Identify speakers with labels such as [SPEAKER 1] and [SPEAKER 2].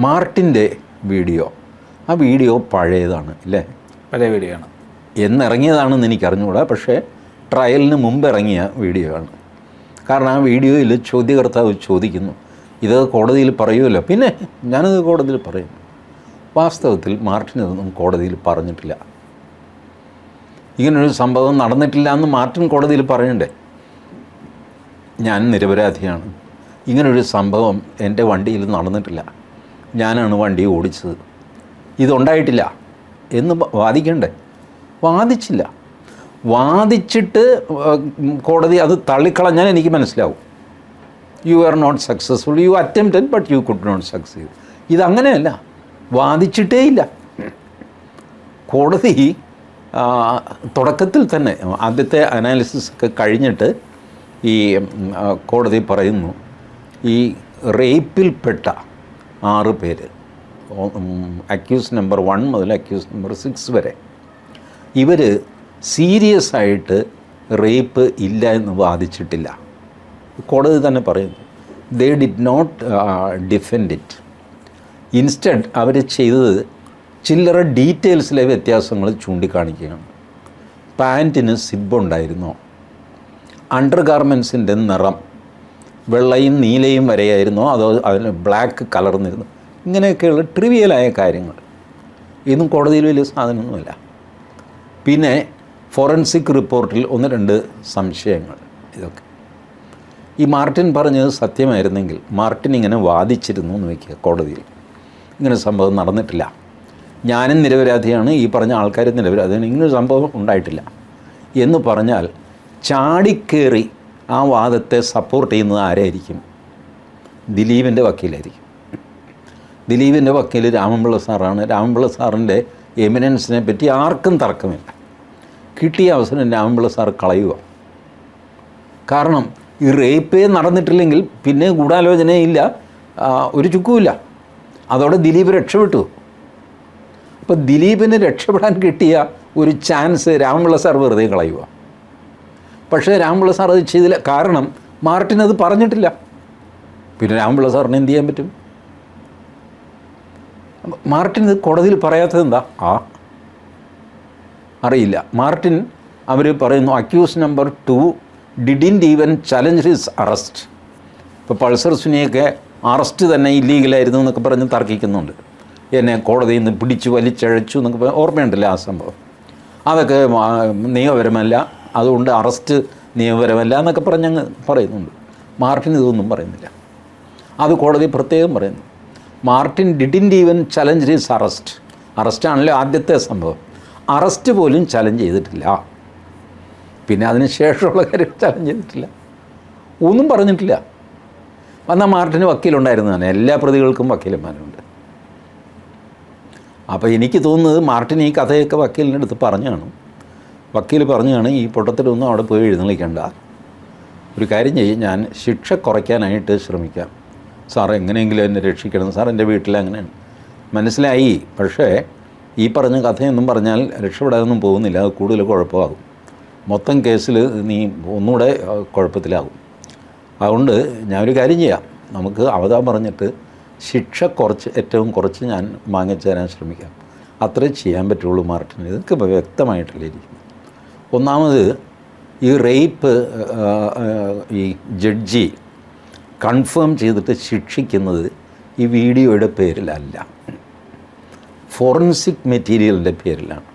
[SPEAKER 1] മാർട്ടിൻ്റെ video, ആ video പഴയതാണ് അല്ലേ?
[SPEAKER 2] പഴയ വീഡിയോ ആണ്.
[SPEAKER 1] എന്നിറങ്ങിയതാണെന്ന് എനിക്കറിഞ്ഞുകൂടാ, പക്ഷേ ട്രയലിന് മുമ്പ് ഇറങ്ങിയ വീഡിയോ ആണ്. കാരണം ആ വീഡിയോയിൽ ചോദ്യകർത്താവ് ചോദിക്കുന്നു, ഇത് കോടതിയിൽ പറയുമല്ലോ. പിന്നെ ഞാനത് കോടതിയിൽ പറയും. വാസ്തവത്തിൽ മാർട്ടിൻ ഇതൊന്നും കോടതിയിൽ പറഞ്ഞിട്ടില്ല. ഇങ്ങനൊരു സംഭവം നടന്നിട്ടില്ല എന്ന് മാർട്ടിൻ കോടതിയിൽ പറയണ്ടേ? ഞാൻ നിരപരാധിയാണ്, ഇങ്ങനൊരു സംഭവം എൻ്റെ വണ്ടിയിൽ നടന്നിട്ടില്ല, ഞാനാണ് വണ്ടി ഓടിച്ചത്, ഇതുണ്ടായിട്ടില്ല എന്ന് വാദിക്കണ്ടേ? വാദിച്ചില്ല. വാദിച്ചിട്ട് കോടതി അത് തള്ളിക്കളഞ്ഞാൽ എനിക്ക് മനസ്സിലാവും. You are not successful, you attempted but you could not succeed. ഇതങ്ങനെയല്ല, വാദിച്ചിട്ടേ ഇല്ല. കോടതി തുടക്കത്തിൽ തന്നെ ആദ്യത്തെ അനാലിസിസ് ഒക്കെ കഴിഞ്ഞിട്ട് ഈ കോടതി പറയുന്നു, ഈ റേപ്പിൽപ്പെട്ട 6 പേര്, അക്യൂസ് നമ്പർ 1 മുതൽ അക്യൂസ് നമ്പർ 6 വരെ, ഇവർ സീരിയസ് ആയിട്ട് റേപ്പ് ഇല്ല എന്ന് വാദിച്ചിട്ടില്ല. കോടതി തന്നെ പറയുന്നു, they did not defend it. Instead അവർ ചെയ്തത് ചില്ലറ ഡീറ്റെയിൽസിലെ വ്യത്യാസങ്ങൾ ചൂണ്ടിക്കാണിക്കുകയാണ്. പാൻറ്റിന് സിബുണ്ടായിരുന്നോ, അണ്ടർ ഗാർമെൻസിൻ്റെ നിറം വെള്ളയും നീലയും വരെയായിരുന്നോ അതോ അതിന് ബ്ലാക്ക് കലർന്നിരുന്നു, ഇങ്ങനെയൊക്കെയുള്ള ട്രിവിയലായ കാര്യങ്ങൾ. ഇതൊന്നും കോടതിയിൽ വലിയ സാധനമൊന്നുമല്ല. പിന്നെ ഫോറൻസിക് റിപ്പോർട്ടിൽ 1-2 സംശയങ്ങൾ. ഇതൊക്കെ ഈ മാർട്ടിൻ പറഞ്ഞത് സത്യമായിരുന്നെങ്കിൽ മാർട്ടിൻ ഇങ്ങനെ വാദിച്ചിരുന്നു എന്ന് വയ്ക്കുക കോടതിയിൽ, ഇങ്ങനെ സംഭവം നടന്നിട്ടില്ല, ഞാനും നിരപരാധിയാണ്, ഈ പറഞ്ഞ ആൾക്കാരും നിരപരാധിയാണ്, ഇങ്ങനൊരു സംഭവം ഉണ്ടായിട്ടില്ല എന്ന് പറഞ്ഞാൽ ചാടിക്കേറി ആ വാദത്തെ സപ്പോർട്ട് ചെയ്യുന്നത് ആരായിരിക്കും? ദിലീപിൻ്റെ വക്കീലായിരിക്കും. ദിലീപിൻ്റെ വക്കീൽ രാമൻപിള്ള സാറാണ്. രാമൻപിള്ള സാറിൻ്റെ എമിനൻസിനെ പറ്റി ആർക്കും തർക്കമില്ല. കിട്ടിയ അവസരം രാമൻപിള്ള സാർ കളയുക. കാരണം ഈ റേപ്പേ നടന്നിട്ടില്ലെങ്കിൽ പിന്നെ ഗൂഢാലോചനയില്ല, ഒരു ചുക്കുമില്ല. അതോടെ ദിലീപ് രക്ഷപ്പെട്ടു. അപ്പോൾ ദിലീപിന് രക്ഷപ്പെടാൻ കിട്ടിയ ഒരു ചാൻസ് രാമൻപിള്ള സാർ വെറുതെ കളയുക. പക്ഷേ രാമൻപിള്ള സാർ അത് ചെയ്തില്ല, കാരണം മാർട്ടിൻ അത് പറഞ്ഞിട്ടില്ല. പിന്നെ രാമൻപിള്ള സാറിന് എന്ത് ചെയ്യാൻ പറ്റും? മാർട്ടിൻ ഇത് കോടതിയിൽ പറയാത്തത് എന്താ? അറിയില്ല. മാർട്ടിൻ അവർ പറയുന്നു accused number 2 didn't even challenge his arrest. ഇപ്പോൾ പൾസർ സുനിയൊക്കെ അറസ്റ്റ് തന്നെ ഇല്ലീഗലായിരുന്നു എന്നൊക്കെ പറഞ്ഞ് തർക്കിക്കുന്നുണ്ട്. എന്നെ കോടതിയിൽ നിന്ന് പിടിച്ച് വലിച്ചഴച്ചു എന്നൊക്കെ ഓർമ്മയുണ്ടല്ലോ ആ സംഭവം. അതൊക്കെ നിയമപരമല്ല, അതുകൊണ്ട് അറസ്റ്റ് നിയമപരമല്ല എന്നൊക്കെ പറഞ്ഞങ്ങ് പറയുന്നുണ്ട്. മാർട്ടിൻ ഇതൊന്നും പറയുന്നില്ല. അത് കോടതി പ്രത്യേകം പറയുന്നു. Martin didn't even challenge his arrest. അറസ്റ്റാണല്ലോ ആദ്യത്തെ സംഭവം. അറസ്റ്റ് പോലും ചലഞ്ച് ചെയ്തിട്ടില്ല. പിന്നെ അതിന് ശേഷമുള്ള കാര്യം ചലഞ്ച് ചെയ്തിട്ടില്ല, ഒന്നും പറഞ്ഞിട്ടില്ല. എന്നാൽ മാർട്ടിന് വക്കീലുണ്ടായിരുന്നതാണ്. എല്ലാ പ്രതികൾക്കും വക്കീലന്മാരുണ്ട്. അപ്പോൾ എനിക്ക് തോന്നുന്നത് മാർട്ടിൻ ഈ കഥയൊക്കെ വക്കീലിൻ്റെ അടുത്ത് പറഞ്ഞാണ്. വക്കീൽ പറഞ്ഞാണ്, ഈ പൊട്ടത്തിലൊന്നും അവിടെ പോയി എഴുന്നള്ളിക്കണ്ട, ഒരു കാര്യം ചെയ്യും, ഞാൻ ശിക്ഷ കുറയ്ക്കാനായിട്ട് ശ്രമിക്കാം, സാർ എങ്ങനെയെങ്കിലും എന്നെ രക്ഷിക്കണം, സാർ എൻ്റെ വീട്ടിൽ അങ്ങനെയാണ്. മനസ്സിലായി, പക്ഷേ ഈ പറഞ്ഞ കഥയൊന്നും പറഞ്ഞാൽ രക്ഷപ്പെടാനൊന്നും പോകുന്നില്ല, അത് കൂടുതൽ കുഴപ്പമാകും, മൊത്തം കേസിൽ നീ ഒന്നുകൂടെ കുഴപ്പത്തിലാകും. അതുകൊണ്ട് ഞാനൊരു കാര്യം ചെയ്യാം, നമുക്ക് അവതാ പറഞ്ഞിട്ട് ശിക്ഷ ഏറ്റവും കുറച്ച് ഞാൻ വാങ്ങിച്ചു തരാൻ ശ്രമിക്കാം, അത്രേ ചെയ്യാൻ പറ്റുള്ളൂ മാർട്ടിന്. ഇതൊക്കെ വ്യക്തമായിട്ടല്ലേ ഇരിക്കുന്നു. ഒന്നാമത് ഈ റേപ്പ് ഈ ജഡ്ജി കൺഫേം ചെയ്തിട്ട് ശിക്ഷിക്കുന്നത് ഈ വീഡിയോയുടെ പേരിലല്ല, ഫോറൻസിക് മെറ്റീരിയലിൻ്റെ പേരിലാണ്.